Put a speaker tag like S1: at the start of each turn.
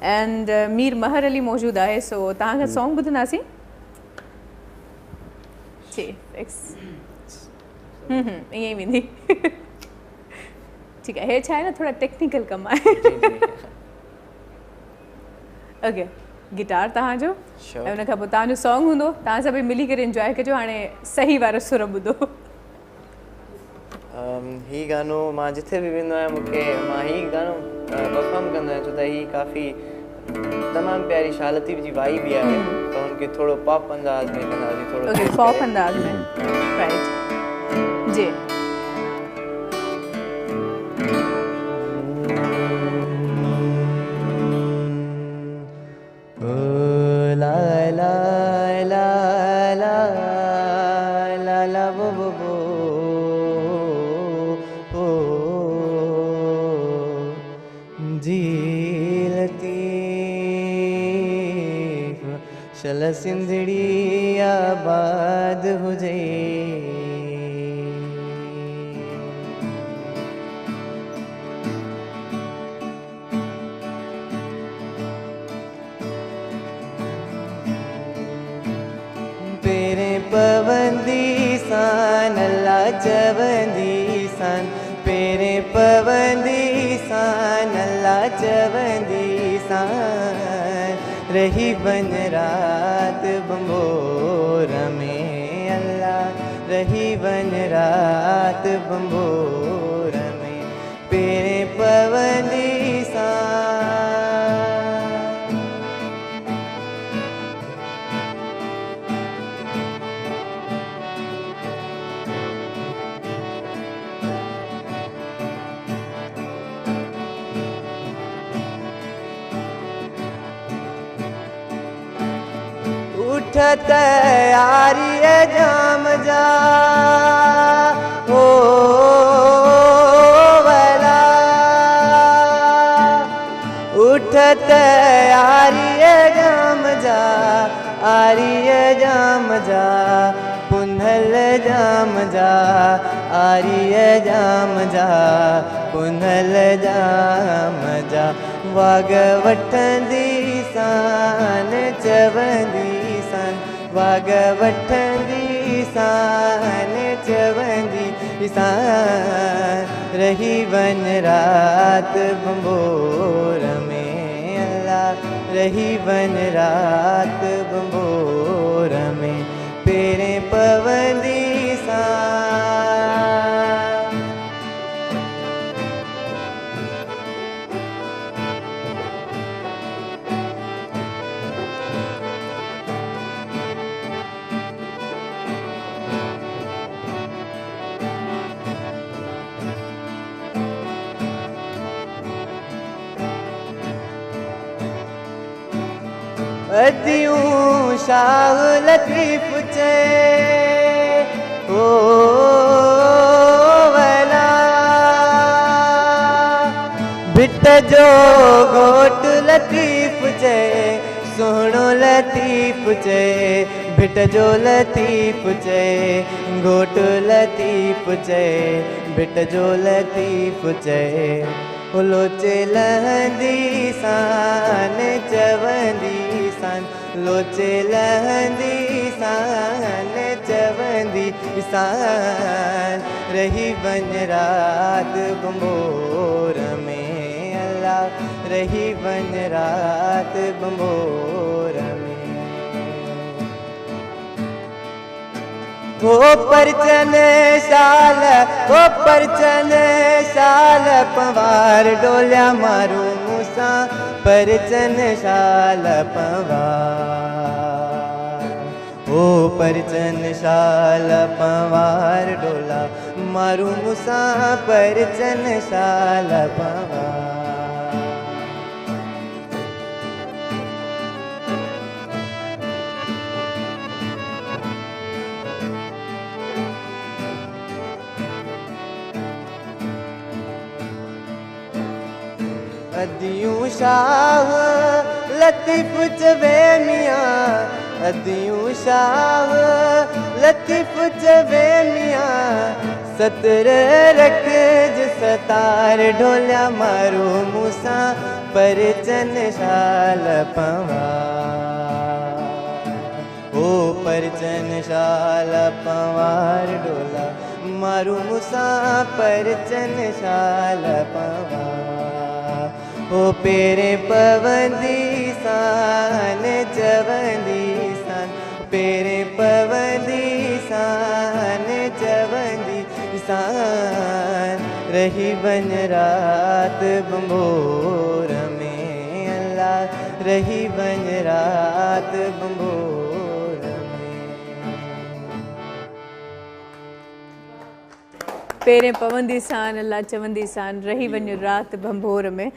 S1: And Mir महर अली मौजूद है, सो तव्हां खां सॉन्ग ॿुधंदासीं। जी फिक्स ईअं ई वेंदी। ठीकु आहे, हे छा आहे न थोड़ा टेक्निकल कमु आहे। ओके, गिटार तव्हांजो ऐं उन खां पोइ तव्हांजो सॉन्ग हूंदो, तव्हां सभई मिली करे इंजॉय कजो। हाणे सही वारो सुर ॿुधो।
S2: ही गानो मां जिथे बि वेंदो आहियां मूंखे मां ही गानो परफॉर्म कंदो आहियां, छो त ही काफ़ी तमामु प्यारी शालतीफ़ जी वाइब भी आहे, त हुनखे थोरो पॉप अंदाज़ में कंदासीं, थोरो
S1: पॉप अंदाज़ में, राइट जी।
S2: चल सिंधड़ी आबाद हुजे, पेरे पवंदी सान अल्लाह चवंदी सान, पेरे पवंदी सान अल्लाह चवंदी सान, रही बन रात बंबोर में अल्लाह, रही बन रात बंबोर में, पेरे पवंदी तैयारी जाम जा ओ वला, उठ तैयारी जाम जा, आरी जाम जा, पुनल जाम जा, आरी जाम जा, पुनल जाम जा, वाग वठंदी सान चवंदी सान, वाग वठंदी सान चवंदी सान, रही वन रात बंबोर में अल्लाह, रही वन रात बंबोर में, पेरे पवंदी सान। अदियूं शाह लतीफ़ चे ओ वला, भिट जो घोट लतीफ़ चे, सोहणो लतीफ़ चे, भिट जो लतीफ़ चे, घोट लतीफ़ चे, भिट जो लतीफ़ चे, लोचे लहंदी सान चवंदी सान, लोचे लहंदी सान चवंदी सान, रही वन रात बंबोर में अल्लाह, रही वन रात बंबोर में, हो परचन शाल, हो परचन शाल, पवार डोलिया मारू मूसा, परचन शाल पवार, हो परचन शाल पवार डोला मारू मूसा, परचन शाल पवार। अदियूं शाह लतीफ़ चवे मियाँ, अदियूं शाह लतीफ़ चवे मियाँ, सतर रख सतार ढोलिया मारू मूसा, परचन शाल पवा ओ परचन शाल पवार डोला मारू मुसा परचन शाल पवा ओ पेरे पवंदी सान जवंदी सान पेरे पवंदी सान जवंदी सान रही बन रात बंबोर में अल्लाह रही बन रात बंबोर में।
S1: पेरे पवंदी सान अल्लाह चवंदी सान रही वञ रात भंभोर में।